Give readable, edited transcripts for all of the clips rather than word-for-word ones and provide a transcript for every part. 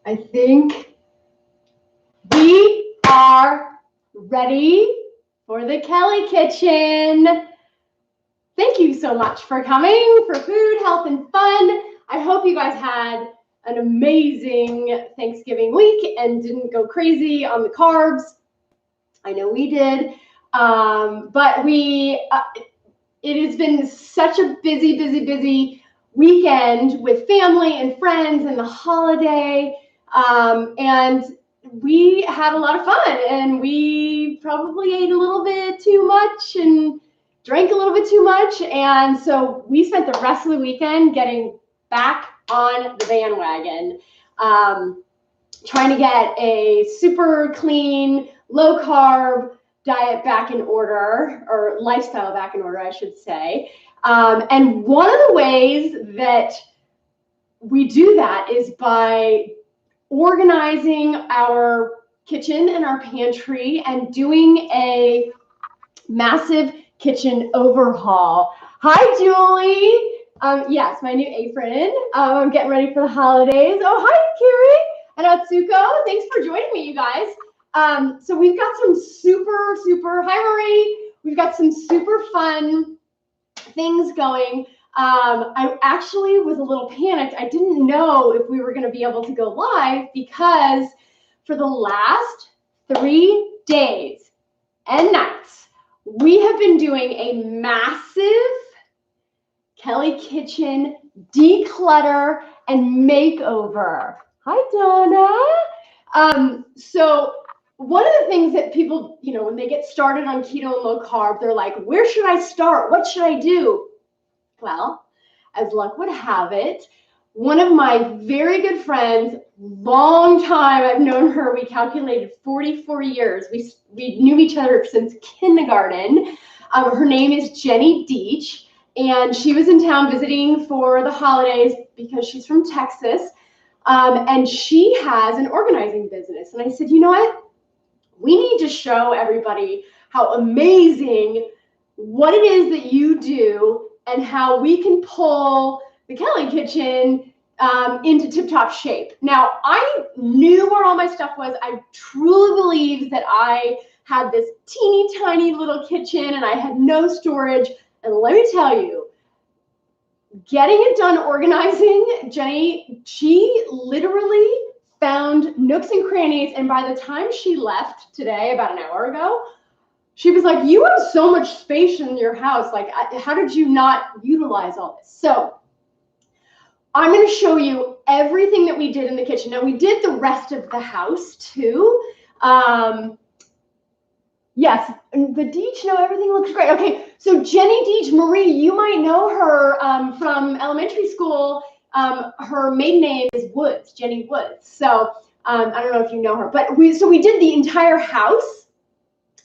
I think we are ready for the Kelly Kitchen. Thank you so much for coming for food, health, and fun. I hope you guys had an amazing Thanksgiving week and didn't go crazy on the carbs. I know we did, but it has been such a busy weekend with family and friends and the holiday, and we had a lot of fun, and we probably ate a little bit too much and drank a little bit too much, and so we spent the rest of the weekend getting back on the bandwagon, trying to get a super clean, low carb diet back in order, or lifestyle back in order, I should say. And one of the ways that we do that is by organizing our kitchen and our pantry and doing a massive kitchen overhaul. Hi, Julie. Yes, my new apron. I'm getting ready for the holidays. Oh, hi, Carrie and Atsuko. Thanks for joining me, you guys. So we've got some hi, Marie. We've got some super fun things going. I actually was a little panicked. I didn't know if we were going to be able to go live because for the last 3 days and nights, we have been doing a massive Kelly Kitchen declutter and makeover. Hi, Donna. So one of the things that people, when they get started on keto and low carb, they're like, where should I start? What should I do? Well, as luck would have it, one of my very good friends, long time, I've known her, we calculated 44 years. We knew each other since kindergarten. Her name is Jenny Deach, and she was in town visiting for the holidays because she's from Texas, and she has an organizing business. And I said, you know what? We need to show everybody how amazing what it is that you do and how we can pull the Kelly Kitchen into tip-top shape. Now, I knew where all my stuff was. I truly believed that I had this teeny tiny little kitchen and I had no storage. And let me tell you, getting it done organizing, Jenny, she literally found nooks and crannies, and by the time she left today, about an hour ago, she was like, you have so much space in your house. Like, how did you not utilize all this? So I'm going to show you everything that we did in the kitchen. Now, we did the rest of the house too. Yes, the Deach, no, everything looks great. Okay, so Jenny Deach, Marie, you might know her from elementary school. Her maiden name is Woods, Jenny Woods. So I don't know if you know her, but we did the entire house,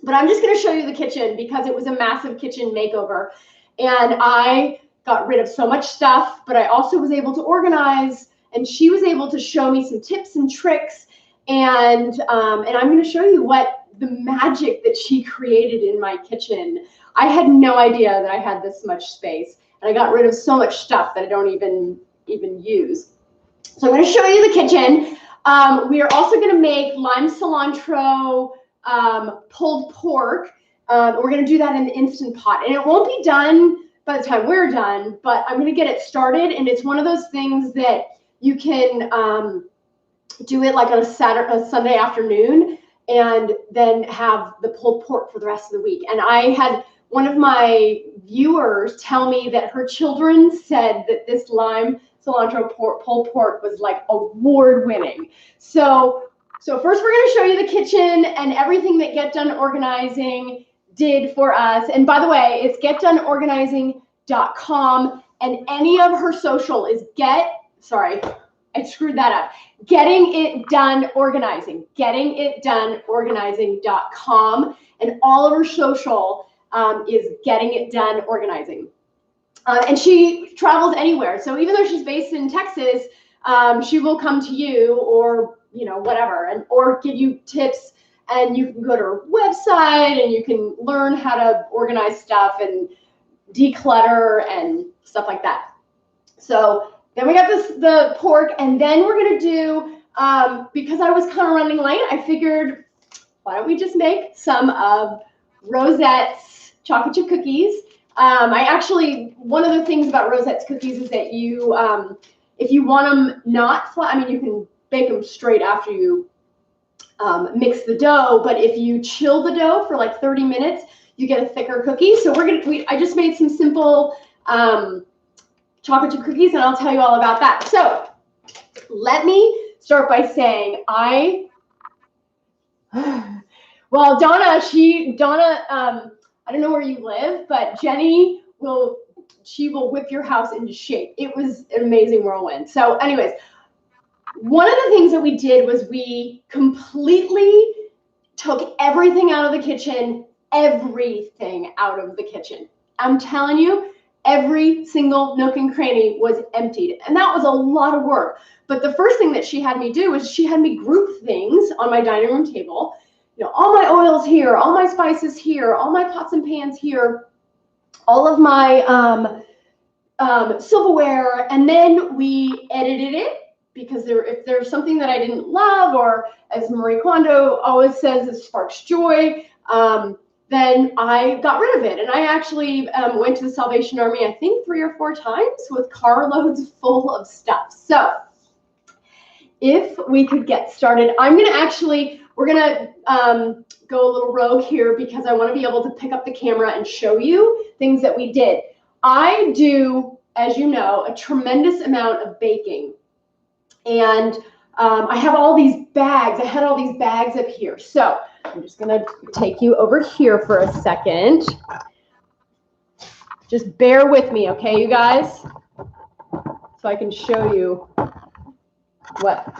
but I'm just going to show you the kitchen because it was a massive kitchen makeover. And I got rid of so much stuff, but I also was able to organize, and she was able to show me some tips and tricks. And I'm going to show you what the magic that she created in my kitchen. I had no idea that I had this much space, and I got rid of so much stuff that I don't even use. So I'm going to show you the kitchen. We are also going to make lime cilantro pulled pork. We're going to do that in the Instant Pot, and it won't be done by the time we're done, but I'm going to get it started. And it's one of those things that you can do it like on a Sunday afternoon, and then have the pulled pork for the rest of the week. And I had one of my viewers tell me that her children said that this lime cilantro pulled pork was like award-winning. So first we're going to show you the kitchen and everything that Get Done Organizing did for us. And by the way, it's getdoneorganizing.com, and any of her social is I screwed that up. Getting It Done Organizing, gettingitdoneorganizing.com, and all of her social is Getting It Done Organizing. And she travels anywhere. So even though she's based in Texas, she will come to you, or whatever, or give you tips. And you can go to her website and you can learn how to organize stuff and declutter and stuff like that. So then we got the pork, and then we're going to do because I was kind of running late, I figured, why don't we just make some of Rosette's chocolate chip cookies. One of the things about Rosette's cookies is that you, if you want them not flat, I mean, you can bake them straight after you mix the dough, but if you chill the dough for like 30 minutes, you get a thicker cookie. So I just made some simple chocolate chip cookies, and I'll tell you all about that. So let me start by saying well, Donna, I don't know where you live, but Jenny will whip your house into shape. It was an amazing whirlwind. So anyways, one of the things that we did was we completely took everything out of the kitchen, I'm telling you, every single nook and cranny was emptied. And that was a lot of work. But the first thing that she had me do was she had me group things on my dining room table. You know, all my oils here, all my spices here, all my pots and pans here, all of my silverware. And then we edited it, because if there's something that I didn't love, or as Marie Kondo always says, it sparks joy, then I got rid of it. And I actually went to the Salvation Army, I think 3 or 4 times, with carloads full of stuff. So if we could get started, we're gonna go a little rogue here, because I want to be able to pick up the camera and show you things that we did. I do, as you know, a tremendous amount of baking. And I have all these bags. I had all these bags up here. So I'm just going to take you over here for a second. Just bear with me, okay, you guys? So I can show you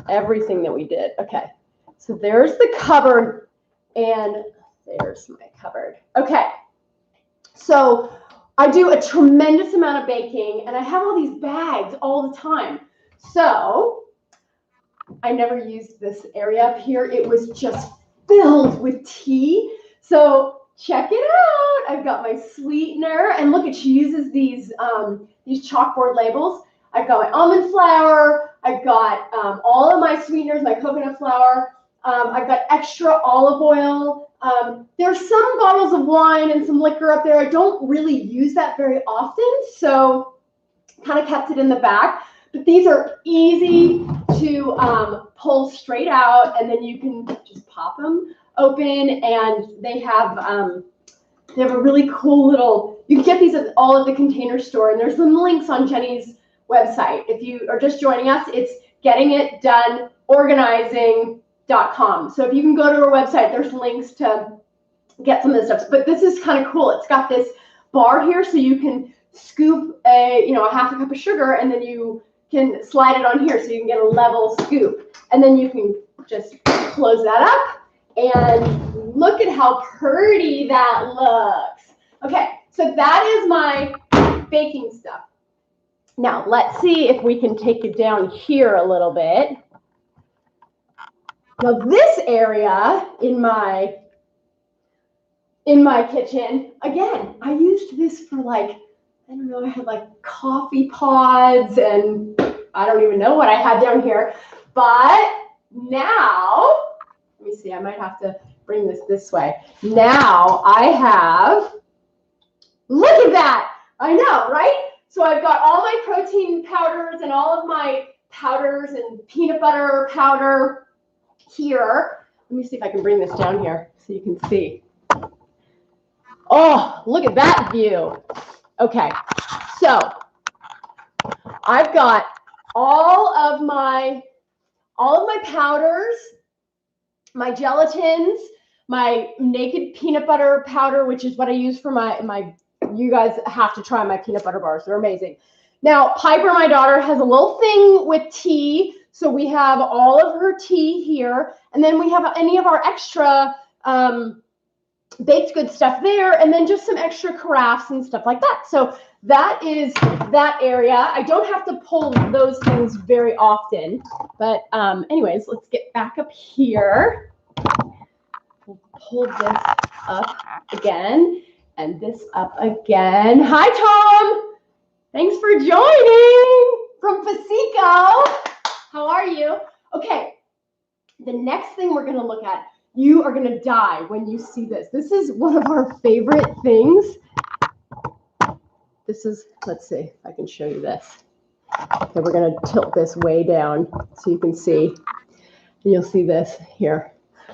everything that we did. Okay, so there's the cupboard, and there's my cupboard. Okay, so I do a tremendous amount of baking, and I have all these bags all the time. So I never used this area up here. It was just filled with tea. So check it out. I've got my sweetener, and look, she uses these chalkboard labels. I've got my almond flour. I've got all of my sweeteners, my coconut flour. I've got extra olive oil. There's some bottles of wine and some liquor up there. I don't really use that very often, so kind of kept it in the back. But these are easy to pull straight out, and then you can just pop them open, and they have a really cool little, you can get these all at the Container Store, and there's some links on Jenny's website. If you are just joining us, it's gettingitdoneorganizing.com. So if you can go to her website, there's links to get some of this stuff. But this is kind of cool. It's got this bar here, so you can scoop a half a cup of sugar, and then you can slide it on here so you can get a level scoop. And then you can just close that up, and look at how pretty that looks. Okay, so that is my baking stuff. Now let's see if we can take it down here a little bit. Now this area in my kitchen, again, I used this for I had coffee pods, and I don't even know what I had down here. But now, let me see, I might have to bring this way. Now I have, look at that. I know, right? So I've got all my protein powders and all of my powders and peanut butter powder here. Let me see if I can bring this down here so you can see. Oh, look at that view. Okay, so I've got all of my powders, my gelatins, my naked peanut butter powder, which is what I use for my you guys have to try my peanut butter bars. They're amazing. Now, Piper, my daughter, has a little thing with tea. So we have all of her tea here. And then we have any of our extra baked good stuff there. And then just some extra carafes and stuff like that. So that is that area. I don't have to pull those things very often. But anyways, let's get back up here. We'll pull this up again. And this up again. Hi, Tom. Thanks for joining from Pasico. How are you? Okay, The next thing we're going to look at, you are going to die when you see this. This is one of our favorite things. This is, let's see if I can show you this. Okay, we're going to tilt this way down so you can see. And you'll see this here.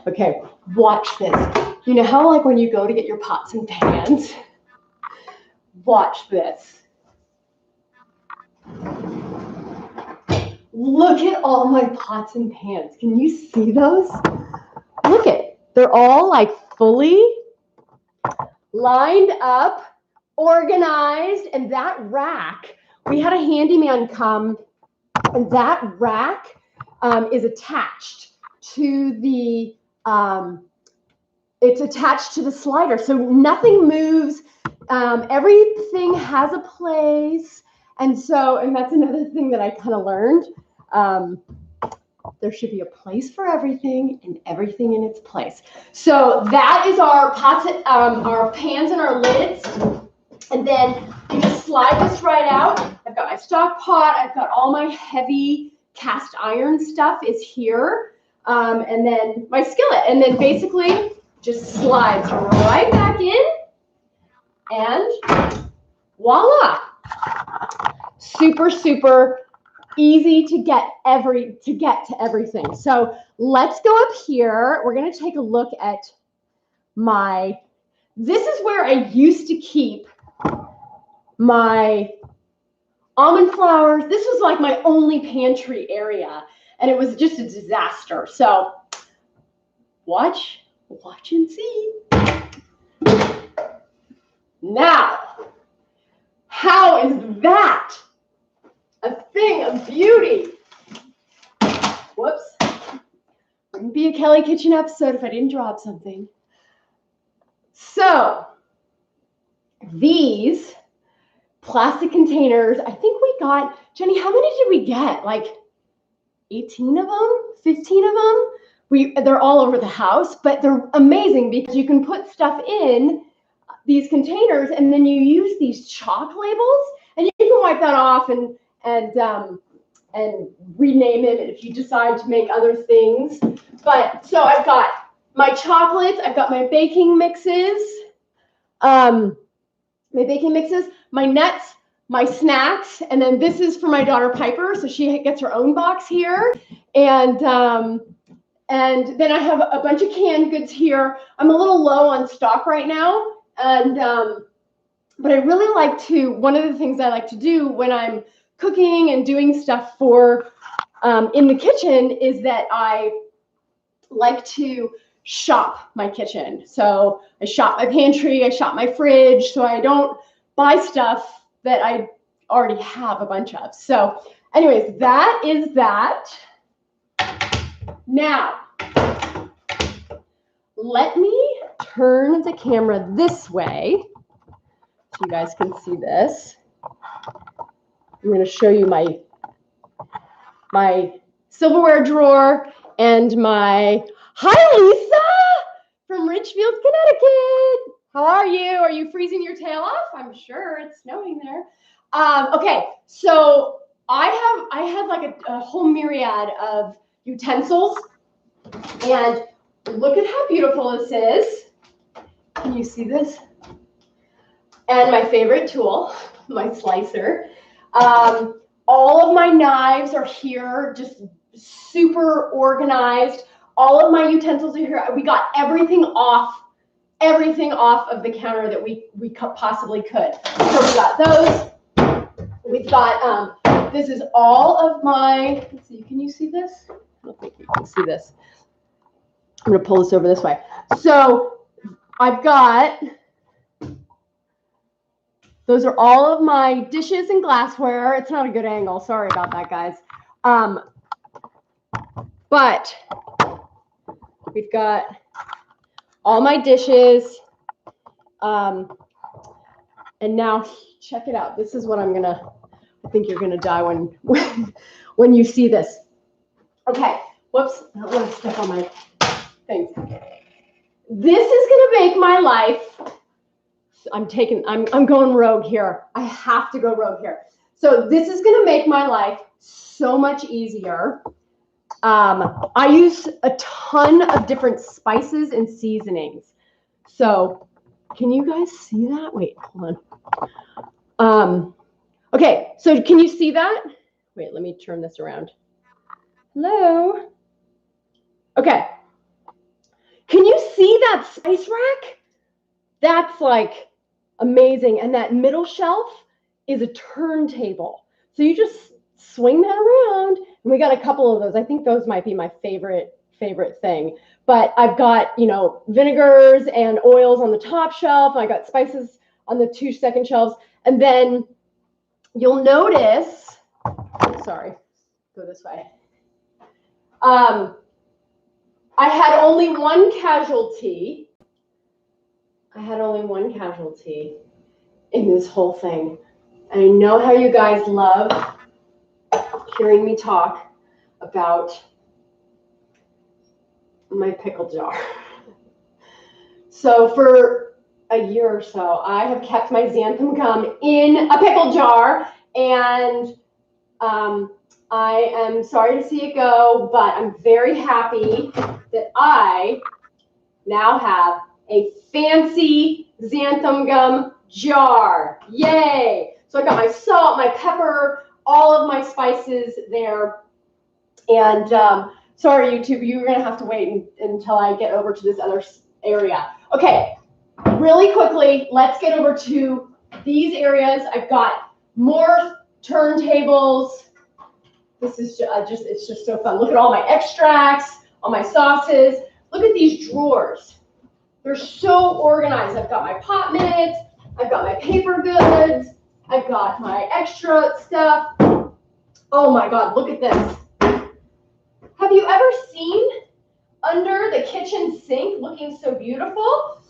Okay, watch this. You know how like when you go to get your pots and pans? Watch this. Look at all my pots and pans. Can you see those? Look at, they're all like fully lined up, organized, and that rack, we had a handyman come, and that rack is attached to the, it's attached to the slider, so nothing moves. Everything has a place, and that's another thing that I kind of learned. There should be a place for everything and everything in its place. So that is our pots, our pans and our lids. And then you just slide this right out. I've got my stock pot. I've got all my heavy cast iron stuff is here. And then my skillet. And then basically just slides right back in. And voila. Super, super easy to get to everything. So let's go up here. We're going to take a look at this is where I used to keep my almond flours. This was like my only pantry area, and it was just a disaster. So watch and see. Now, how is that a thing of beauty? Whoops. Wouldn't be a Kelly Kitchen episode if I didn't drop something. So these plastic containers, I think we got, Jenny, how many did we get? Like 18 of them, 15 of them? They're all over the house, but they're amazing because you can put stuff in these containers and then you use these chalk labels and you can wipe that off and rename it if you decide to make other things. But so I've got my chocolates, I've got my baking mixes, my nuts, my snacks, and then this is for my daughter Piper, so she gets her own box here. And then I have a bunch of canned goods here. I'm a little low on stock right now, but I really like to. One of the things I like to do when I'm cooking and doing stuff for in the kitchen is that I like to shop my kitchen. So I shop my pantry, I shop my fridge, so I don't buy stuff that I already have a bunch of. So anyways, that is that. Now, let me turn the camera this way so you guys can see this. I'm going to show you my silverware drawer and my, hi Lisa from Richfield, Connecticut. How are you? Are you freezing your tail off? I'm sure it's snowing there. Okay, so I have like a whole myriad of utensils, and look at how beautiful this is. Can you see this? And my favorite tool, my slicer. All of my knives are here, just super organized. All of my utensils are here. We got everything off of the counter that we possibly could. So we got those. We've got, this is all of my, let's see, can you see this? I don't think you can see this. I'm going to pull this over this way. So I've got, those are all of my dishes and glassware. It's not a good angle. Sorry about that, guys. But we've got all my dishes. And now check it out. This is what I think you're gonna die when you see this. Okay, whoops, I don't want to step on my things. This is gonna make my life, I'm going rogue here. I have to go rogue here. So this is gonna make my life so much easier. I use a ton of different spices and seasonings. So can you guys see that? Wait, hold on. Okay, so can you see that? Wait, let me turn this around. Hello? Okay. Can you see that spice rack? That's like amazing. And that middle shelf is a turntable. So you just swing that around. And we got a couple of those. I think those might be my favorite thing. But I've got, vinegars and oils on the top shelf. I got spices on the 2 second shelves. And then you'll notice, sorry, go this way. I had only one casualty. In this whole thing. And I know how you guys love hearing me talk about my pickle jar. So for a year or so, I have kept my xanthan gum in a pickle jar, and I am sorry to see it go, but I'm very happy that I now have a fancy xanthan gum jar. Yay! So I got my salt, my pepper, all of my spices there. And sorry, YouTube, you're going to have to wait until I get over to this other area. Okay, really quickly, let's get over to these areas. I've got more turntables. This is it's just so fun. Look at all my extracts, all my sauces. Look at these drawers. They're so organized. I've got my pot mitts. I've got my paper goods. I've got my extra stuff. Oh my God, look at this. Have you ever seen under the kitchen sink looking so beautiful?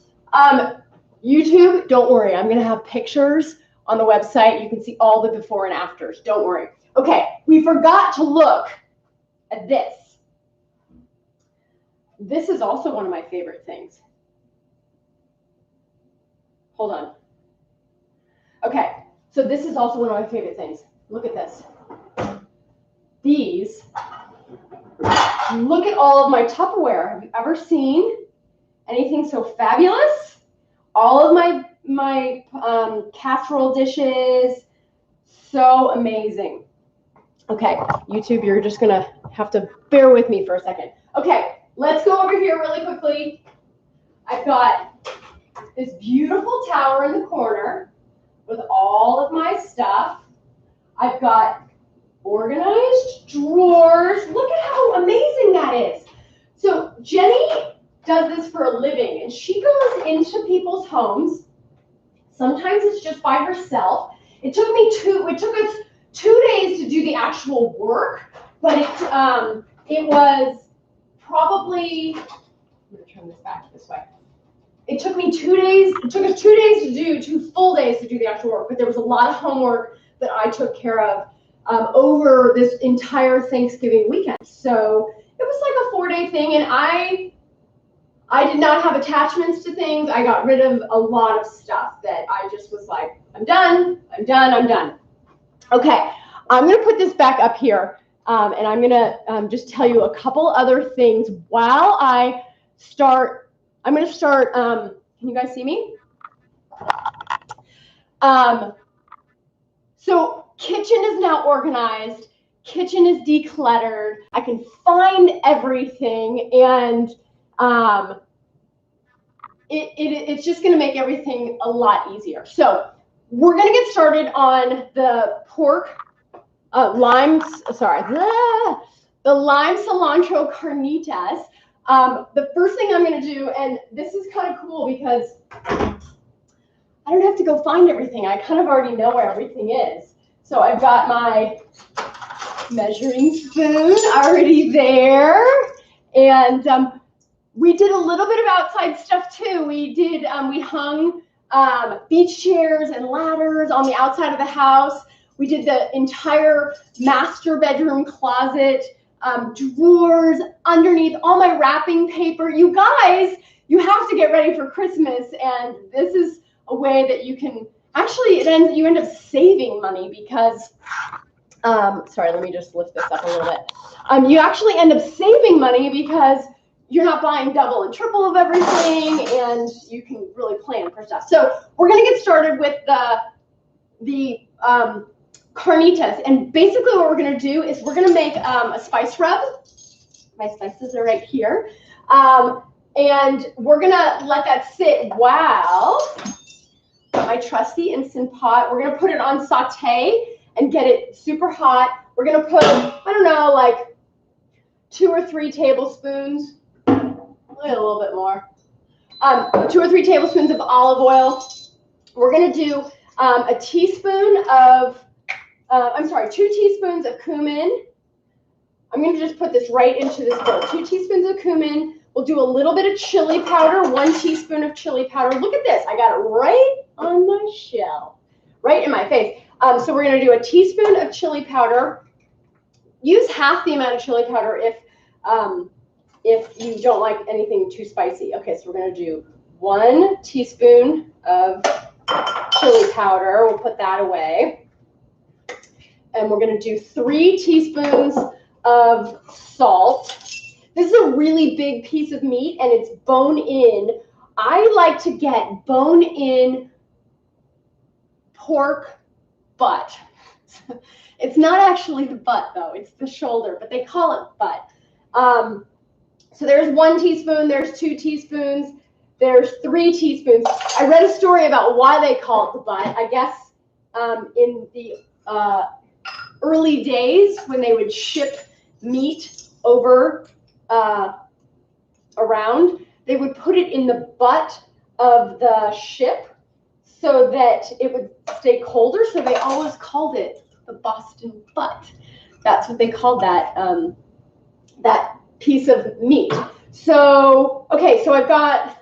YouTube, don't worry. I'm going to have pictures on the website. You can see all the before and afters. Don't worry. Okay, we forgot to look at this. This is also one of my favorite things. Hold on. Okay, so this is also one of my favorite things. Look at this. These, look at all of my Tupperware. Have you ever seen anything so fabulous? All of my casserole dishes, so amazing. Okay, YouTube, you're just gonna have to bear with me for a second. Okay, let's go over here really quickly. I've got this beautiful tower in the corner with all of my stuff. I've got organized drawers. Look at how amazing that is. So Jenny does this for a living, and she goes into people's homes. Sometimes it's just by herself. It took us 2 days to do the actual work, but it was probably, I'm gonna turn this back this way. It took me 2 days. It took us 2 days to do, 2 full days to do the actual work, but there was a lot of homework that I took care of over this entire Thanksgiving weekend. So it was like a 4-day thing, and I did not have attachments to things. I got rid of a lot of stuff that I just was like, I'm done. Okay, I'm gonna put this back up here, and I'm gonna just tell you a couple other things while I start. I'm going to start, can you guys see me? So kitchen is now organized. Kitchen is decluttered. I can find everything, and it's just going to make everything a lot easier. So we're going to get started on the pork, the lime cilantro carnitas. The first thing I'm going to do, and this is kind of cool because I don't have to go find everything. I kind of already know where everything is. So I've got my measuring spoon already there. And we did a little bit of outside stuff too. We hung beach chairs and ladders on the outside of the house. We did the entire master bedroom closet. Drawers underneath, all my wrapping paper. You guys, you have to get ready for Christmas, and this is a way that you can actually you end up saving money because Sorry, let me just lift this up a little bit. You actually end up saving money because you're not buying double and triple of everything, and you can really plan for stuff. So we're gonna get started with the Carnitas, and basically what we're gonna do is we're gonna make a spice rub. My spices are right here, and we're gonna let that sit while my trusty Instant Pot. We're gonna put it on saute and get it super hot. We're gonna put, I don't know, like 2 or 3 tablespoons, a little bit more, 2 or 3 tablespoons of olive oil. We're gonna do a teaspoon of, 2 teaspoons of cumin. I'm gonna just put this right into this bowl. 2 teaspoons of cumin. We'll do a little bit of chili powder, 1 teaspoon of chili powder. Look at this, I got it right on my shelf, right in my face. So we're gonna do a teaspoon of chili powder. Use half the amount of chili powder if you don't like anything too spicy. Okay, so we're gonna do 1 teaspoon of chili powder. We'll put that away. And we're gonna do 3 teaspoons of salt. This is a really big piece of meat and it's bone in. I like to get bone in pork butt. It's not actually the butt though, it's the shoulder, but they call it butt. So there's 1 teaspoon, there's 2 teaspoons, there's 3 teaspoons. I read a story about why they call it the butt. I guess in the early days when they would ship meat over around, they would put it in the butt of the ship so that it would stay colder. So they always called it the Boston butt. That's what they called that that piece of meat. So okay, so I've got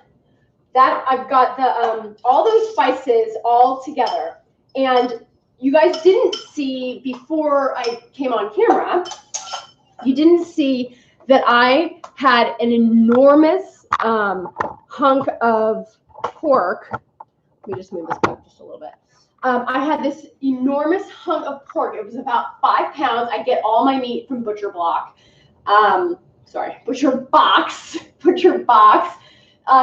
that. I've got the all those spices all together, and you guys didn't see before I came on camera. You didn't see that I had an enormous hunk of pork. Let me just move this back just a little bit. I had this enormous hunk of pork. It was about 5 pounds. I get all my meat from Butcher Block. Butcher Box. Butcher Box.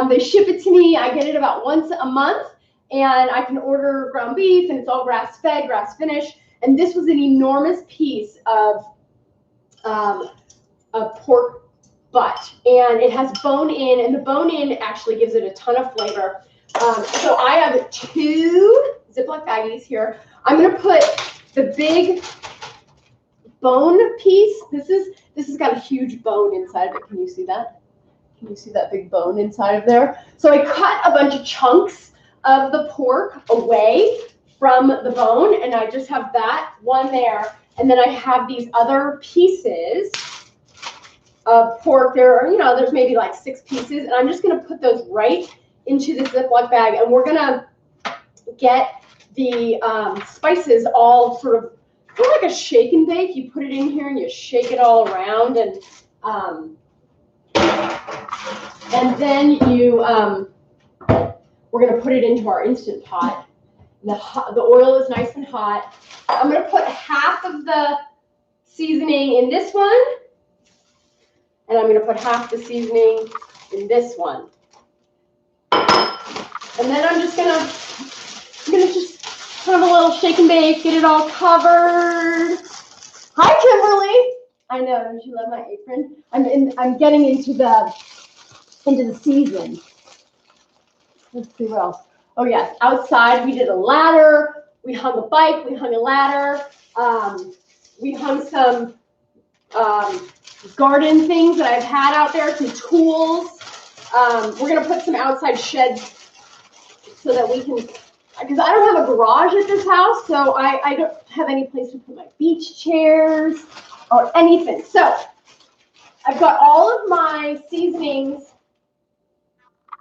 They ship it to me. I get it about once a month, and I can order ground beef, and it's all grass-fed, grass-finished. And this was an enormous piece of pork butt, and it has bone in, and the bone in actually gives it a ton of flavor. So I have 2 Ziploc baggies here. I'm going to put the big bone piece. This has got a huge bone inside of it. Can you see that? Can you see that big bone inside of there? So I cut a bunch of chunks of the pork away from the bone, and I just have that one there. And then I have these other pieces of pork. There's maybe like 6 pieces, and I'm just going to put those right into the Ziploc bag, and we're going to get the spices all sort of like a shake and bake. You put it in here and you shake it all around, and then we're going to put it into our Instant Pot. The oil is nice and hot. I'm going to put half of the seasoning in this one, and I'm going to put half the seasoning in this one. And then I'm just going to just have a little shake and bake, get it all covered. Hi, Kimberly. I know, don't you love my apron? I'm getting into the season. Let's see what else. Oh yes, outside we did a ladder. We hung a bike. We hung a ladder. We hung some garden things that I've had out there, some tools. We're gonna put some outside sheds so that we can, because I don't have a garage at this house, so I don't have any place to put my beach chairs or anything. So I've got all of my seasonings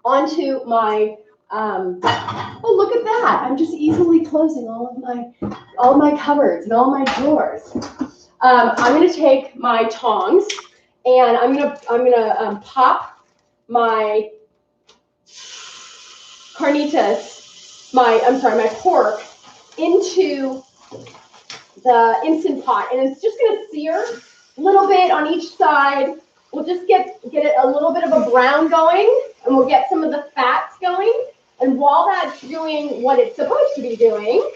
onto my, oh, look at that. I'm just easily closing all of my cupboards and all my drawers. I'm going to take my tongs, and I'm gonna pop my carnitas, my pork into the Instant Pot, and it's just going to sear a little bit on each side. We'll just get it a little bit of a brown going, and we'll get some of the fats going. And while that's doing what it's supposed to be doing,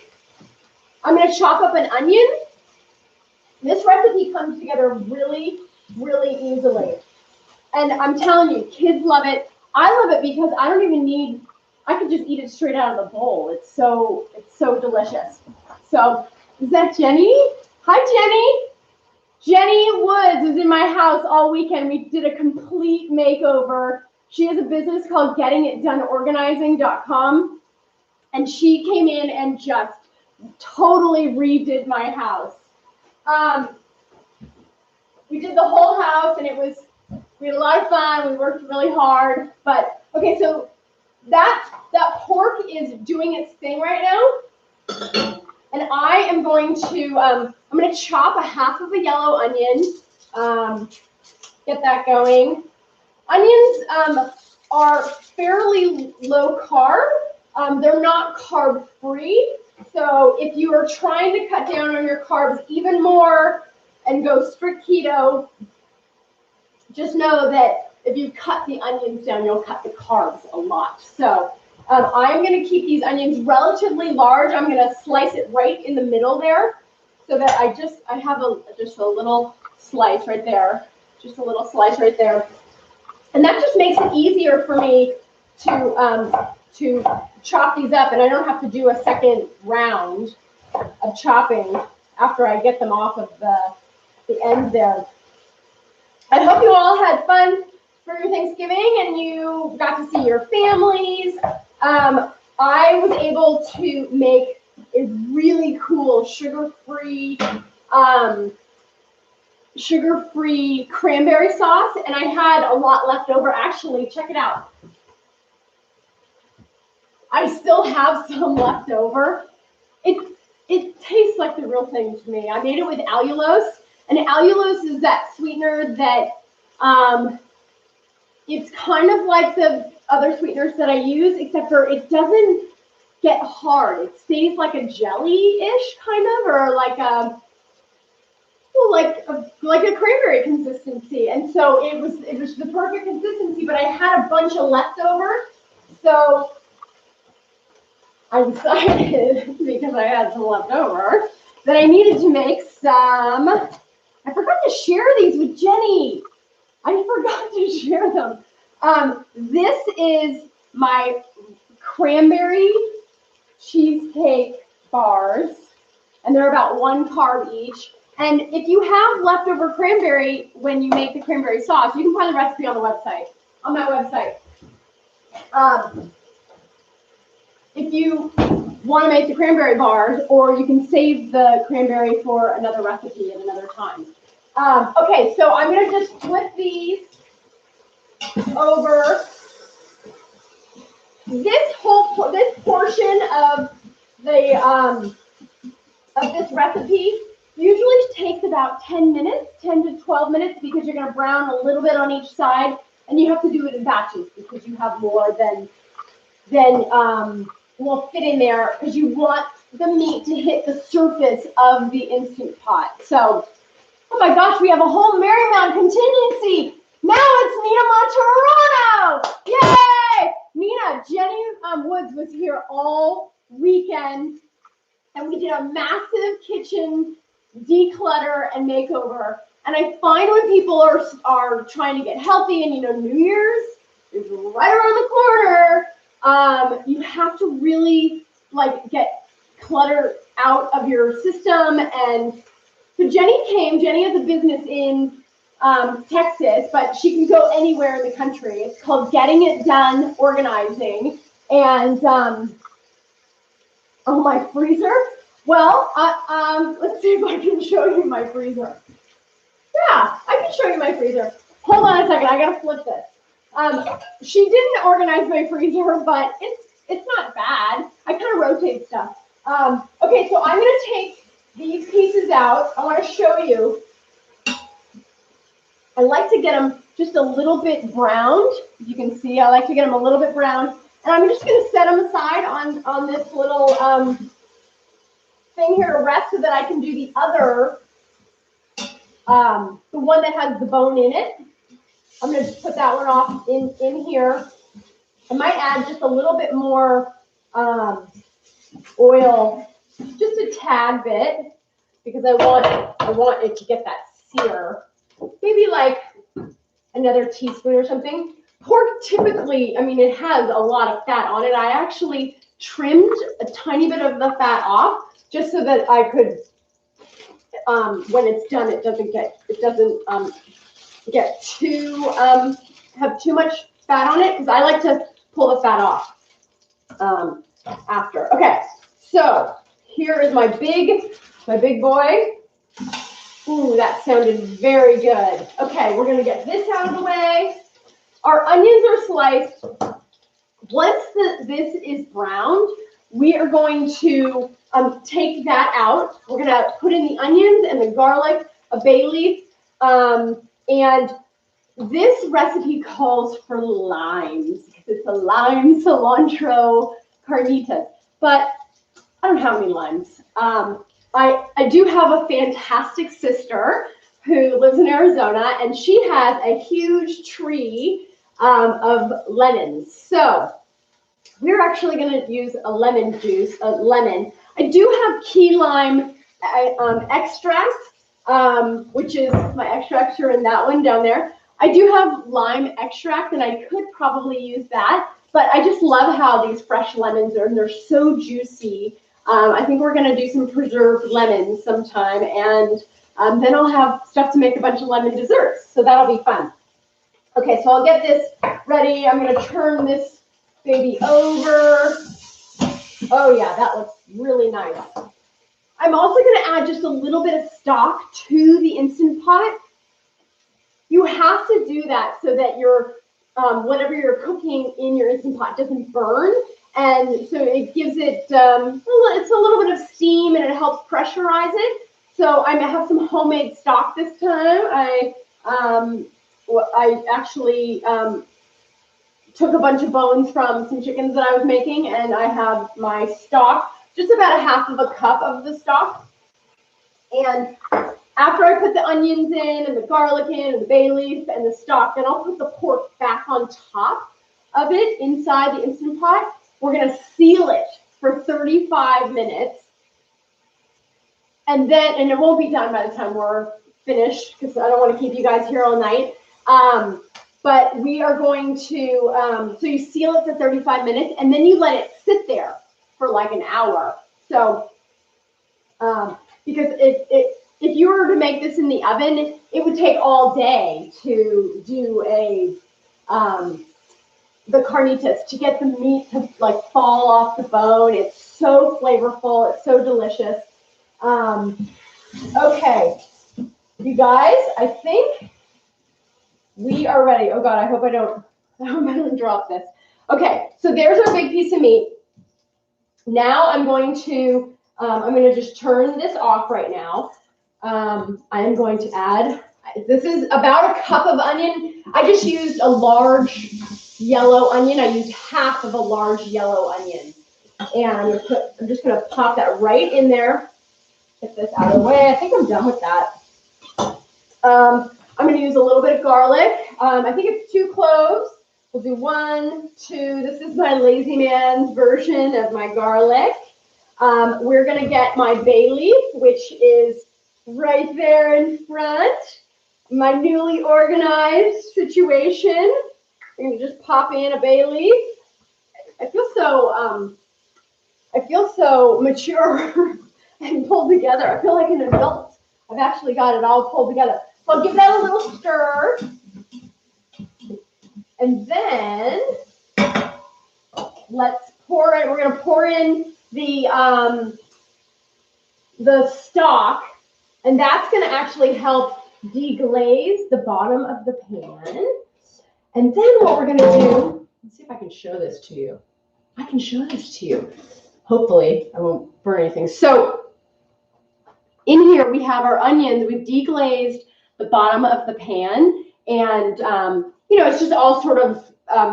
I'm going to chop up an onion. This recipe comes together really, really easily. And I'm telling you, kids love it. I love it because I don't even need, I could just eat it straight out of the bowl. It's so delicious. So, is that Jenny? Hi, Jenny. Jenny Woods is in my house all weekend. We did a complete makeover. She has a business called gettingitdoneorganizing.com. And she came in and just totally redid my house. We did the whole house, and we had a lot of fun. We worked really hard. But, okay, so that pork is doing its thing right now. And I am going to, I'm going to chop a half of a yellow onion, get that going. Onions are fairly low carb. They're not carb free. So if you are trying to cut down on your carbs even more and go strict keto, just know that if you cut the onions down, you'll cut the carbs a lot. So I'm going to keep these onions relatively large. I'm going to slice it right in the middle there, so that I have just a little slice right there, just a little slice right there, and that just makes it easier for me to chop these up, and I don't have to do a second round of chopping after I get them off of the end there. I hope you all had fun for your Thanksgiving and you got to see your families. I was able to make a really cool sugar-free cranberry sauce, and I had a lot left over. Actually, check it out. I still have some left over. It tastes like the real thing to me. I made it with allulose, and allulose is that sweetener that it's kind of like the other sweeteners that I use, except for it doesn't get hard. It stays like a jelly-ish kind of, or like a cranberry consistency. And so it was the perfect consistency, but I had a bunch of leftover, so I decided, because I had some left over, that I needed to make some. I forgot to share these with Jenny. I forgot to share them. This is my cranberry cheesecake bars, and they're about 1 carb each. And if you have leftover cranberry when you make the cranberry sauce, you can find the recipe on the website, on my website. If you want to make the cranberry bars, or you can save the cranberry for another recipe at another time. Okay, so I'm going to just flip these over. This portion of the this recipe usually takes about 10 minutes, 10 to 12 minutes, because you're going to brown a little bit on each side, and you have to do it in batches because you have more than will fit in there, because you want the meat to hit the surface of the Instant Pot. So, oh my gosh, we have a whole Marymount contingency. Now it's Nina Monterano. Yay! Nina, Jenny Woods was here all weekend, and we did a massive kitchen declutter and makeover. And I find when people are trying to get healthy, and New Year's is right around the corner, you have to really get clutter out of your system. And so Jenny has a business in Texas, but she can go anywhere in the country. It's called Getting It Done Organizing. And oh, my freezer. Well, let's see if I can show you my freezer. Yeah, I can show you my freezer. Hold on a second, I gotta flip this. She didn't organize my freezer, but it's not bad. I kind of rotate stuff. Okay, so I'm gonna take these pieces out. I want to show you. I like to get them just a little bit browned. As you can see, I like to get them a little bit browned. And I'm just going to set them aside on this little thing in here to rest so that I can do the other, the one that has the bone in it. I'm going to just put that one off in here. I might add just a little bit more oil, just a tad bit, because I want it to get that sear. Maybe like another teaspoon or something. Pork typically, I mean, it has a lot of fat on it. I actually trimmed a tiny bit of the fat off just so that I could, when it's done, it doesn't get too have too much fat on it, because I like to pull the fat off after. Okay, so here is my big boy. Ooh, that sounded very good. Okay, we're gonna get this out of the way. Our onions are sliced. Once this is browned, we are going to take that out. We're gonna put in the onions and the garlic, a bay leaf, and this recipe calls for limes, because it's a lime cilantro carnitas, but I don't have any limes. I do have a fantastic sister who lives in Arizona, and she has a huge tree of lemons. So we're actually going to use a lemon juice, a lemon. I do have key lime extract, which is my extracts are in that one down there. I do have lime extract, and I could probably use that, but I just love how these fresh lemons are, and they're so juicy. I think we're going to do some preserved lemons sometime, and then I'll have stuff to make a bunch of lemon desserts, so that'll be fun. Okay, so I'll get this ready. I'm going to turn this baby over. Oh, yeah, that looks really nice. I'm also going to add just a little bit of stock to the Instant Pot. You have to do that so that your whatever you're cooking in your Instant Pot doesn't burn. And so it gives it, it's a little bit of steam, and it helps pressurize it. So I have some homemade stock this time. I actually took a bunch of bones from some chickens that I was making, and I have my stock, just about a half of a cup of the stock. And after I put the onions in, and the garlic in, and the bay leaf, and the stock, then I'll put the pork back on top of it inside the Instant Pot. We're going to seal it for 35 minutes. And it won't be done by the time we're finished, because I don't want to keep you guys here all night. But we are going to, so you seal it for 35 minutes, and then you let it sit there for like an hour. So, because if you were to make this in the oven, it would take all day to do the carnitas, to get the meat to like fall off the bone. It's so flavorful. It's so delicious. Okay, you guys, I think we are ready. Oh God, I hope I don't drop this. Okay, so there's our big piece of meat. Now I'm going to just turn this off right now. I am going to add, this is about a cup of onion. I just used a large yellow onion. I used half of a large yellow onion. And I'm just going to pop that right in there. Get this out of the way. I think I'm done with that. I'm going to use a little bit of garlic. I think it's 2 cloves. We'll do 1, 2. This is my lazy man's version of my garlic. We're going to get my bay leaf, which is right there in front. My newly organized situation. I'm going to just pop in a bay leaf. I feel so mature and pulled together. I feel like an adult. I've actually got it all pulled together. So I'll give that a little stir. And then let's pour it. We're going to pour in the stock, and that's going to actually help deglaze the bottom of the pan. And then what we're going to do, let's see if I can show this to you. I can show this to you. Hopefully I won't burn anything. So in here we have our onions. We've deglazed the bottom of the pan, and it's just all sort of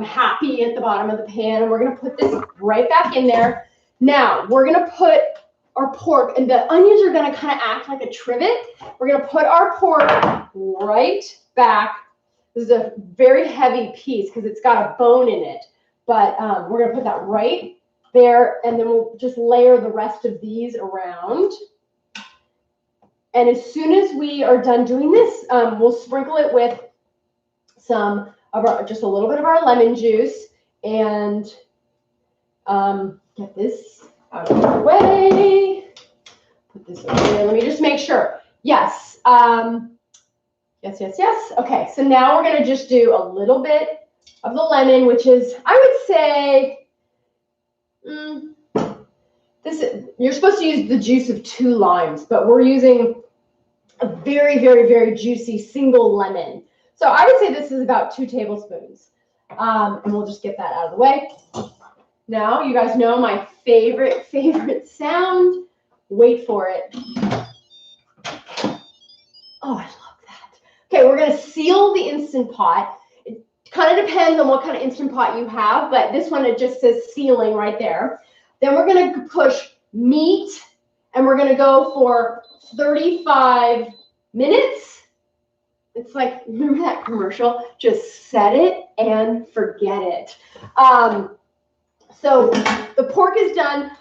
happy at the bottom of the pan, and we're going to put this right back in there. Now we're going to put our pork, and the onions are going to kind of act like a trivet. We're going to put our pork right back. This is a very heavy piece because it's got a bone in it, but we're going to put that right there, and then we'll just layer the rest of these around. And as soon as we are done doing this, we'll sprinkle it with some of our, just a little bit of our lemon juice, and get this out of the way. Put this over here. Let me just make sure. Yes. Yes. Okay, so now we're going to just do a little bit of the lemon, which is, I would say, you're supposed to use the juice of 2 limes, but we're using a very, very, very juicy single lemon. So I would say this is about 2 tablespoons. And we'll just get that out of the way. Now, you guys know my favorite sound. Wait for it. Oh, I love that. Okay, we're going to seal the Instant Pot. It kind of depends on what kind of Instant Pot you have, but this one, it just says sealing right there. Then we're going to push meat, and we're going to go for 35 minutes. It's like, remember that commercial? Just set it and forget it. So the pork is done.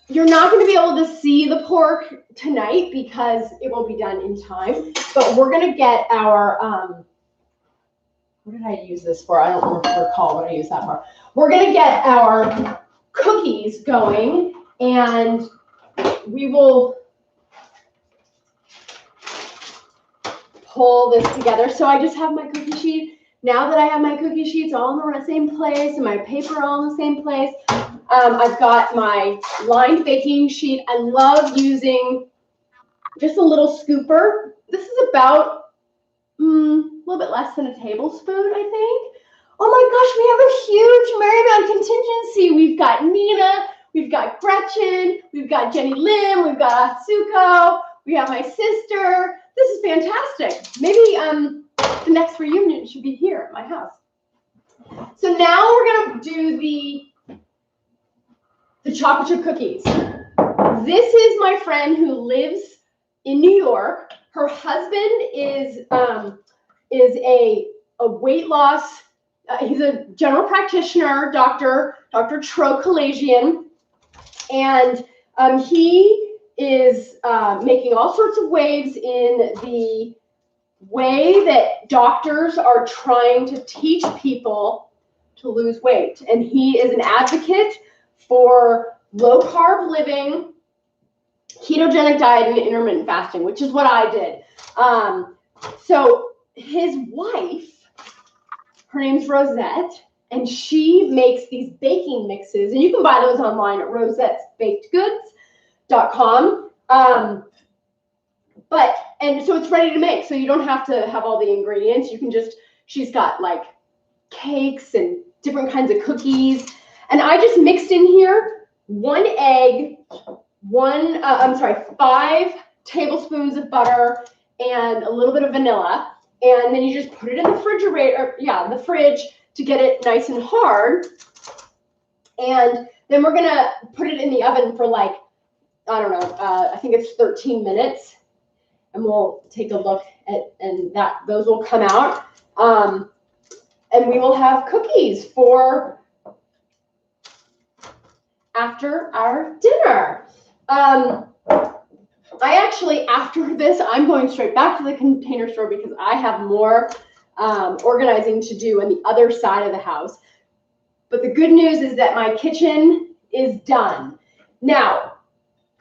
You're not going to be able to see the pork tonight because it won't be done in time. But we're going to get our, what did I use this for? I don't recall what I used that for. We're going to get our cookies going, and we will pull this together. So I just have my cookie sheet. Now that I have my cookie sheets all in the same place and my paper all in the same place, I've got my lined baking sheet. I love using just a little scooper. This is about a little bit less than a tablespoon, I think. Oh my gosh, we have a huge Marymount contingency. We've got Nina, we've got Gretchen, we've got Jenny Lim, we've got Atsuko, we have my sister. This is fantastic. Maybe the next reunion should be here at my house. So now we're going to do the chocolate chip cookies. This is my friend who lives in New York. Her husband is a weight loss. He's a general practitioner, Dr. Tro Kalajian, and he is making all sorts of waves in the way that doctors are trying to teach people to lose weight. And he is an advocate for low carb living, ketogenic diet, and intermittent fasting, which is what I did. So his wife, her name's Rosette, and she makes these baking mixes, and you can buy those online at rosettesbakedgoods.com. And so it's ready to make, so you don't have to have all the ingredients. You can just, she's got like cakes and different kinds of cookies. And I just mixed in here 1 egg, 5 tablespoons of butter, and a little bit of vanilla. And then you just put it in the refrigerator, the fridge, to get it nice and hard. And then we're gonna put it in the oven for like, I don't know, I think it's 13 minutes. And we'll take a look at, and those will come out. And we will have cookies for after our dinner. I actually, after this, I'm going straight back to the Container Store because I have more organizing to do on the other side of the house. But the good news is that my kitchen is done. Now,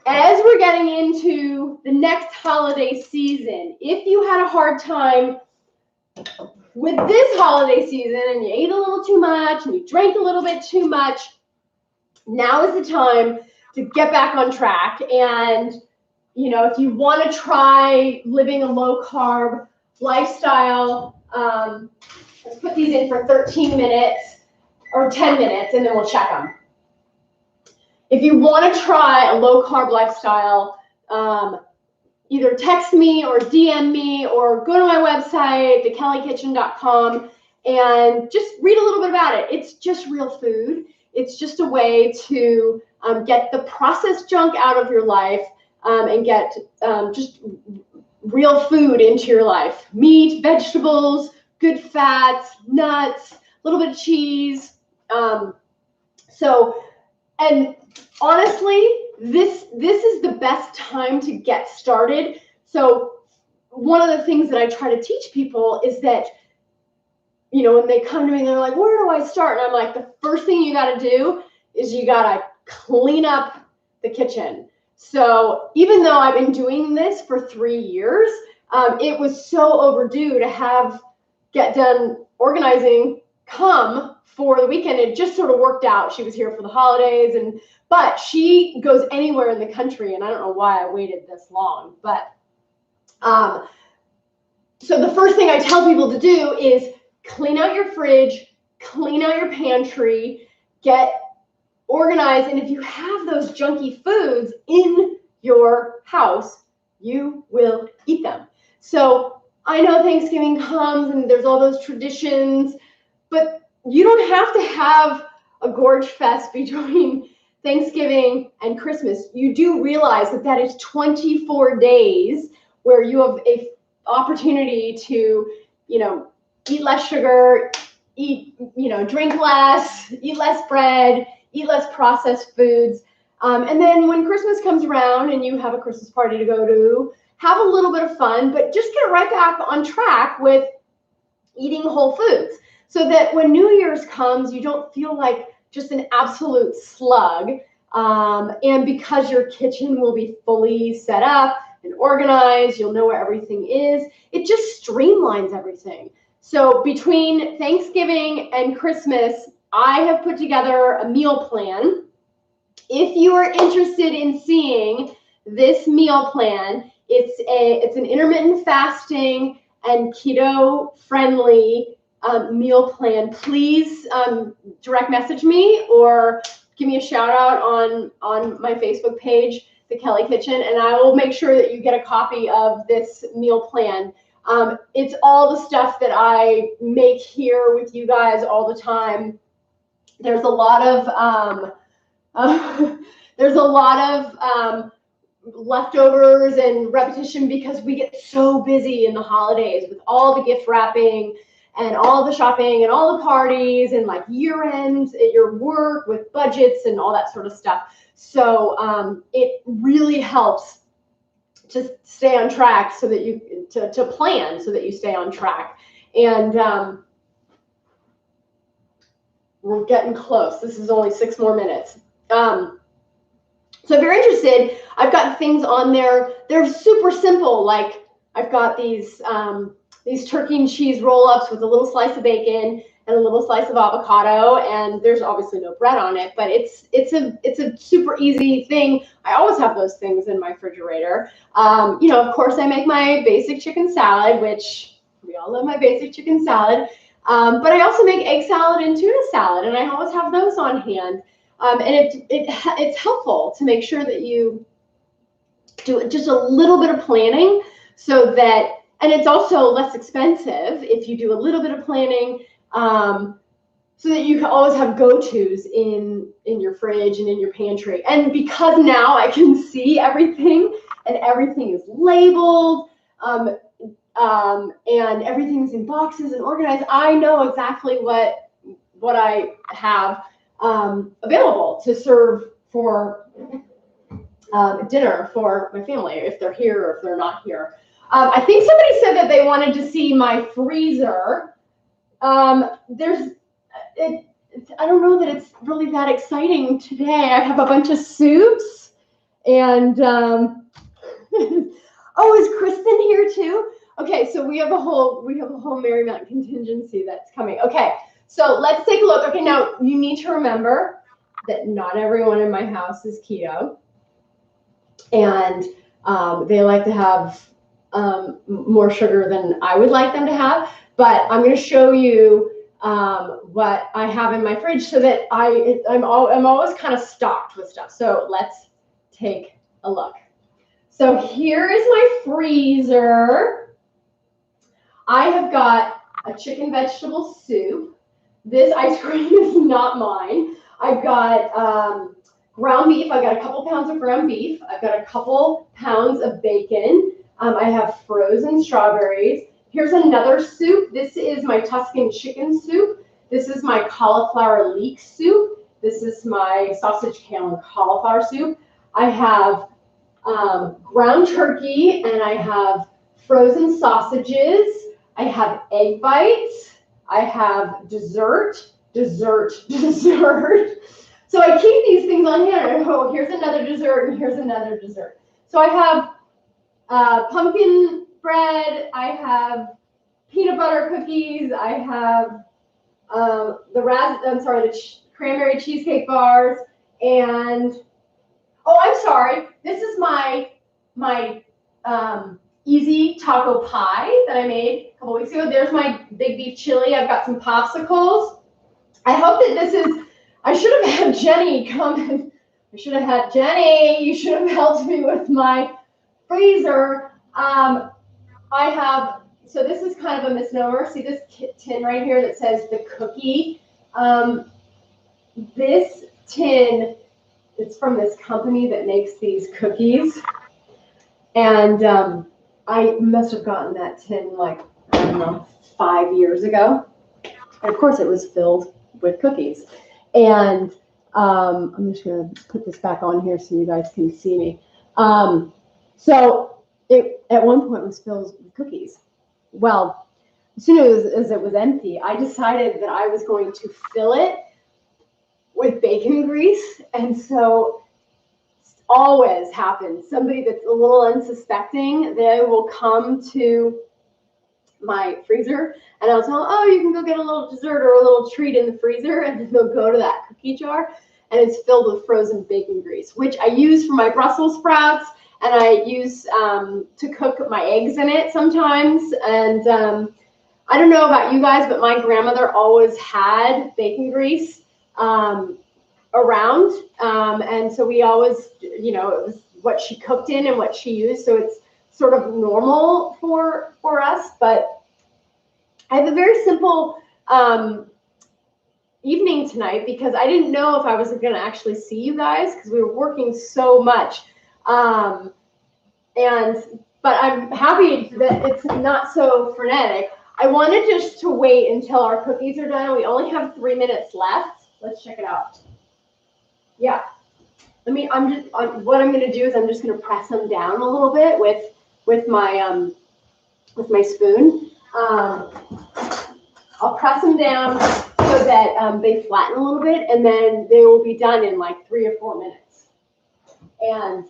as we're getting into the next holiday season, if you had a hard time with this holiday season and you ate a little too much and you drank a little bit too much, now is the time to get back on track. And, you know, if you want to try living a low carb lifestyle, let's put these in for 13 minutes or 10 minutes and then we'll check them. If you want to try a low carb lifestyle, either text me or DM me or go to my website, thekellikitchen.com, and just read a little bit about it. It's just real food. It's just a way to get the processed junk out of your life and get just real food into your life. Meat, vegetables, good fats, nuts, a little bit of cheese. And honestly, this is the best time to get started. So one of the things that I try to teach people is that, you know, when they come to me, they're like, where do I start? And I'm like, the first thing you got to do is you got to clean up the kitchen. So even though I've been doing this for 3 years, it was so overdue to get done organizing come for the weekend. It just sort of worked out. She was here for the holidays, but she goes anywhere in the country, and I don't know why I waited this long. But so the first thing I tell people to do is clean out your fridge, clean out your pantry, get organized. And if you have those junky foods in your house, you will eat them. So I know Thanksgiving comes and there's all those traditions, but you don't have to have a gorge fest between Thanksgiving and Christmas. You do realize that that is 24 days where you have a opportunity to, you know, eat less sugar, drink less, eat less bread, eat less processed foods. And then when Christmas comes around and you have a Christmas party to go to, have a little bit of fun, but just get right back on track with eating whole foods so that when New Year's comes, you don't feel like just an absolute slug. And because your kitchen will be fully set up and organized, you'll know where everything is. It just streamlines everything. So between Thanksgiving and Christmas, I have put together a meal plan. If you are interested in seeing this meal plan, it's an intermittent fasting and keto friendly meal plan. Please direct message me or give me a shout out on my Facebook page, The Kelly Kitchen, and I will make sure that you get a copy of this meal plan. It's all the stuff that I make here with you guys all the time. There's a lot of leftovers and repetition because we get so busy in the holidays with all the gift wrapping and all the shopping and all the parties and like year ends at your work with budgets and all that sort of stuff. So it really helps to stay on track so that you to plan so that you stay on track. And we're getting close. This is only 6 more minutes. So if you're interested, I've got things on there. They're super simple. Like I've got these turkey and cheese roll-ups with a little slice of bacon and a little slice of avocado, and there's obviously no bread on it, but it's a super easy thing. I always have those things in my refrigerator. Of course, I make my basic chicken salad, which we all love my basic chicken salad. But I also make egg salad and tuna salad, and I always have those on hand. And it's helpful to make sure that you do just a little bit of planning so that, and it's also less expensive if you do a little bit of planning, so that you can always have go-tos in your fridge and in your pantry. And because now I can see everything and everything is labeled, and everything's in boxes and organized, I know exactly what I have available to serve for dinner for my family, if they're here or if they're not here. I think somebody said that they wanted to see my freezer. I don't know that it's really that exciting today. I have a bunch of soups and oh, is Kristen here too? Okay, so we have a whole Marymount contingency that's coming. Okay, so let's take a look. Okay, now you need to remember that not everyone in my house is keto, and they like to have more sugar than I would like them to have. But I'm going to show you what I have in my fridge so that I'm always kind of stocked with stuff. So let's take a look. So here is my freezer. I have got a chicken vegetable soup. This ice cream is not mine. I've got ground beef. I've got a couple pounds of ground beef. I've got a couple pounds of bacon. I have frozen strawberries. Here's another soup. This is my Tuscan chicken soup. This is my cauliflower leek soup. This is my sausage, kale, and cauliflower soup. I have ground turkey, and I have frozen sausages. I have egg bites. I have dessert. So I keep these things on hand. Oh, here's another dessert, and here's another dessert. So I have pumpkin bread. I have peanut butter cookies. I have the cranberry cheesecake bars, and oh, I'm sorry. This is my easy taco pie that I made a couple weeks ago. There's my big beef chili. I've got some popsicles. I hope that this is. I should have had Jenny come and. I should have had Jenny. You should have helped me with my freezer. So this is kind of a misnomer. See this tin right here that says the cookie? This tin, it's from this company that makes these cookies. And I must have gotten that tin like, I don't know, 5 years ago. And of course it was filled with cookies. And I'm just going to put this back on here so you guys can see me. So it at one point was filled with cookies. Well, as soon as it was empty, I decided that I was going to fill it with bacon grease. And so always happens. Somebody that's a little unsuspecting, they will come to my freezer and I'll tell them, oh, you can go get a little dessert or a little treat in the freezer. And then they'll go to that cookie jar and it's filled with frozen bacon grease, which I use for my Brussels sprouts. And I use to cook my eggs in it sometimes. And I don't know about you guys, but my grandmother always had bacon grease around. And so we always, it was what she cooked in and what she used. So it's sort of normal for us. But I have a very simple evening tonight because I didn't know if I was going to actually see you guys because we were working so much. But I'm happy that it's not so frenetic. I wanted just to wait until our cookies are done. We only have 3 minutes left. Let's check it out. Yeah. What I'm going to do is I'm just going to press them down a little bit with my spoon. I'll press them down so that they flatten a little bit, and then they will be done in like 3 or 4 minutes. And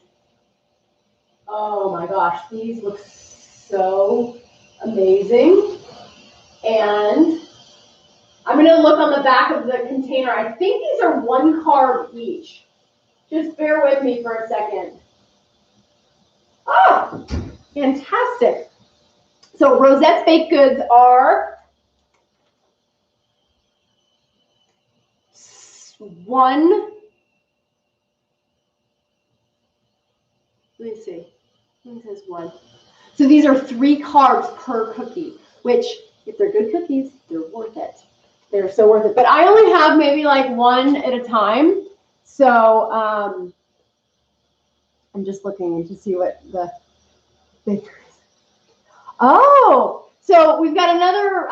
oh my gosh, these look so amazing. And I'm going to look on the back of the container. I think these are 1 carb each. Just bear with me for a second. Oh, fantastic. So Rosette's baked goods are 1. Let me see. It says 1. So these are 3 carbs per cookie, which if they're good cookies, they're worth it. They're so worth it. But I only have maybe like 1 at a time. So I'm just looking to see what the baker is. Oh, so we've got another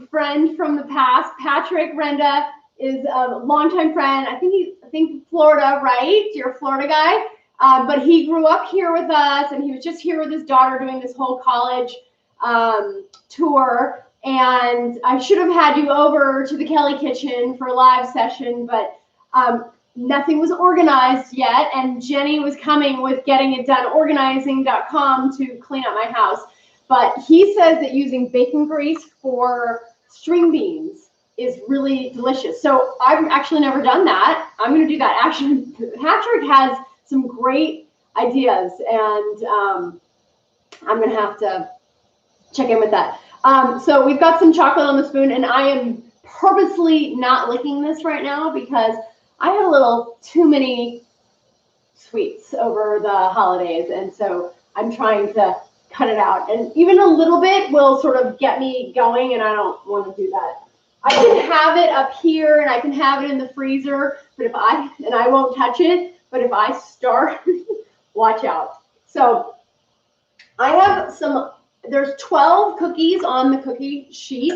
friend from the past. Patrick Renda is a longtime friend. I think Florida, right? You're a Florida guy. But he grew up here with us, and he was just here with his daughter doing this whole college tour. And I should have had you over to the Kelly Kitchen for a live session, but nothing was organized yet. And Jenny was coming with Getting It Done Organizing.com to clean up my house. But he says that using bacon grease for string beans is really delicious. So I've actually never done that. I'm going to do that. Actually, Patrick has some great ideas, and I'm going to have to check in with that. So we've got some chocolate on the spoon, and I am purposely not licking this right now because I had a little too many sweets over the holidays, and so I'm trying to cut it out. And even a little bit will sort of get me going, and I don't want to do that I can have it up here and I can have it in the freezer, but I won't touch it, but if I start, watch out. So I have there's 12 cookies on the cookie sheet,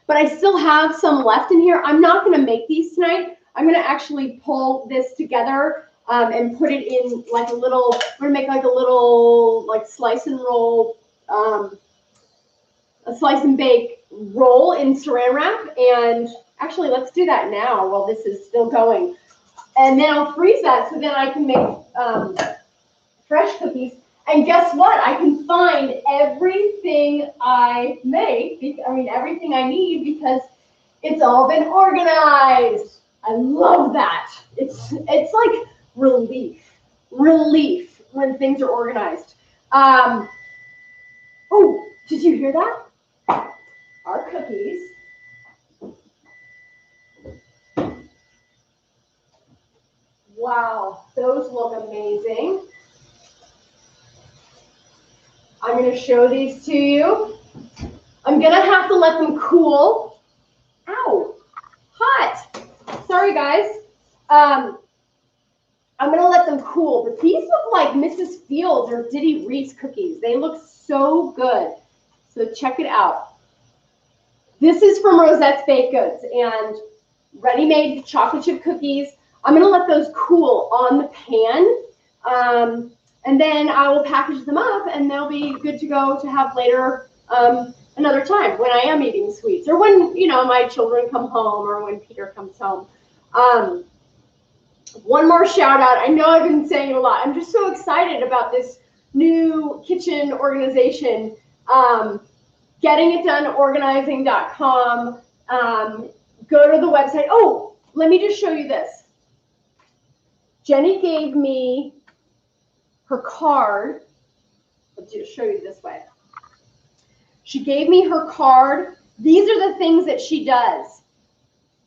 but I still have some left in here. I'm not going to make these tonight. I'm going to actually pull this together and put it in like a little, we're going to make like a little like slice and roll, a slice and bake roll in saran wrap. And actually, let's do that now while this is still going. And then I'll freeze that so then I can make fresh cookies. And guess what? I can find everything I make, everything I need, because it's all been organized. I love that. It's like relief when things are organized. Oh, did you hear that? Our cookies. Wow, those look amazing. I'm going to show these to you. I'm going to have to let them cool. Ow, hot. Sorry, guys. I'm going to let them cool. But these look like Mrs. Fields or Diddy Reese cookies. They look so good. So check it out. This is from Rosette's Baked Goods and ready-made chocolate chip cookies. I'm going to let those cool on the pan. And then I will package them up and they'll be good to go to have later another time when I am eating sweets or when, my children come home or when Peter comes home. One more shout out. I know I've been saying a lot. I'm just so excited about this new kitchen organization. GettingItDoneOrganizing.com. Go to the website. Oh, let me just show you this. Jenny gave me her card. Let's just show you this way. She gave me her card. These are the things that she does.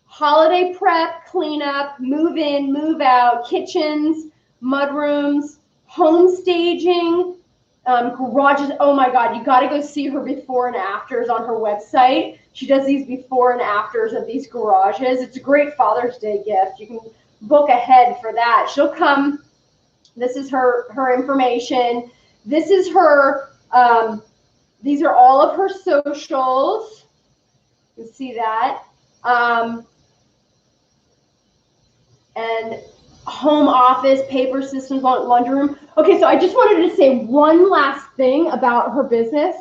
Holiday prep, cleanup, move in, move out, kitchens, mudrooms, home staging, garages. Oh my God, you got to go see her before and afters on her website. She does these before and afters of these garages. It's a great Father's Day gift. You can book ahead for that. She'll come. This is her information. This is her, these are all of her socials. You can see that. And home office, paper systems, laundry room. Okay, so I just wanted to say one last thing about her business.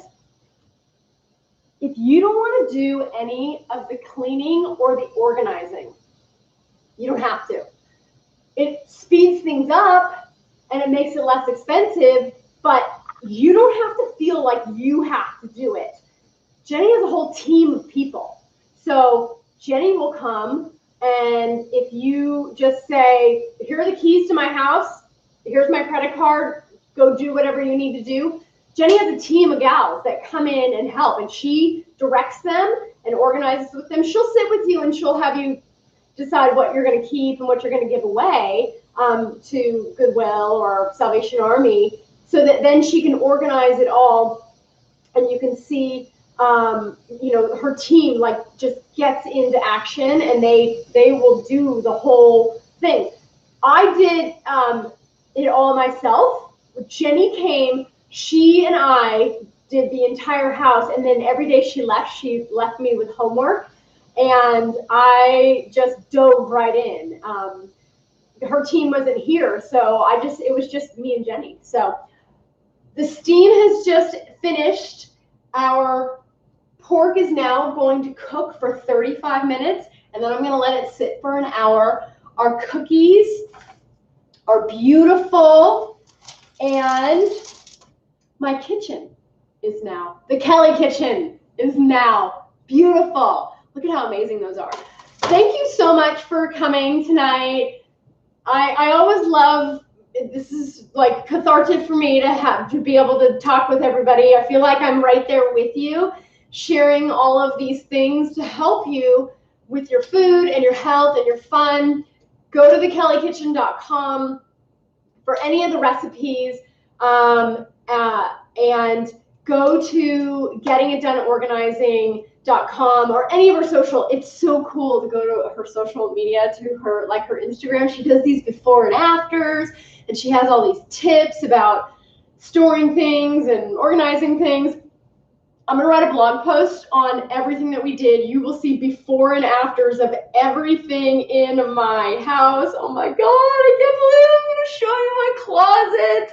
If you don't want to do any of the cleaning or the organizing, you don't have to. It speeds things up and it makes it less expensive, but you don't have to feel like you have to do it. Jenny has a whole team of people. So Jenny will come, and if you just say, here are the keys to my house, here's my credit card, go do whatever you need to do. Jenny has a team of gals that come in and help, and she directs them and organizes with them. She'll sit with you and she'll have you decide what you're going to keep and what you're going to give away to Goodwill or Salvation Army, so that then she can organize it all, and you can see her team like just gets into action, and they will do the whole thing. I did it all myself. Jenny came, she and I did the entire house, and then every day she left me with homework, and I just dove right in. Her team wasn't here, so it was just me and Jenny. So the steam has just finished. Our pork is now going to cook for 35 minutes, and then I'm going to let it sit for an hour. Our cookies are beautiful, and my kitchen is now, the Kelly kitchen is now beautiful. Look at how amazing those are. Thank you so much for coming tonight. I always love, this is like cathartic for me to be able to talk with everybody. I feel like I'm right there with you, sharing all of these things to help you with your food and your health and your fun. Go to thekellykitchen.com for any of the recipes, and go to Getting It Done Organizing or any of her social. It's so cool to go to her social media, to her, like her Instagram. She does these before and afters, and she has all these tips about storing things and organizing things. I'm going to write a blog post on everything that we did. You will see before and afters of everything in my house. Oh my God, I can't believe I'm going to show you my closet.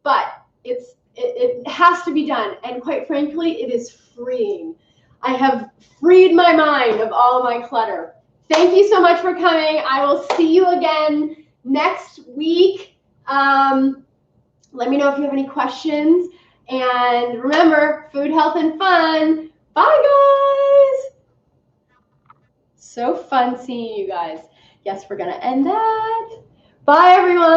But it has to be done. And quite frankly, it is freeing. I have freed my mind of all my clutter. Thank you so much for coming. I will see you again next week. Let me know if you have any questions. And remember, food, health, and fun. Bye, guys. So fun seeing you guys. Yes, we're going to end that. Bye, everyone.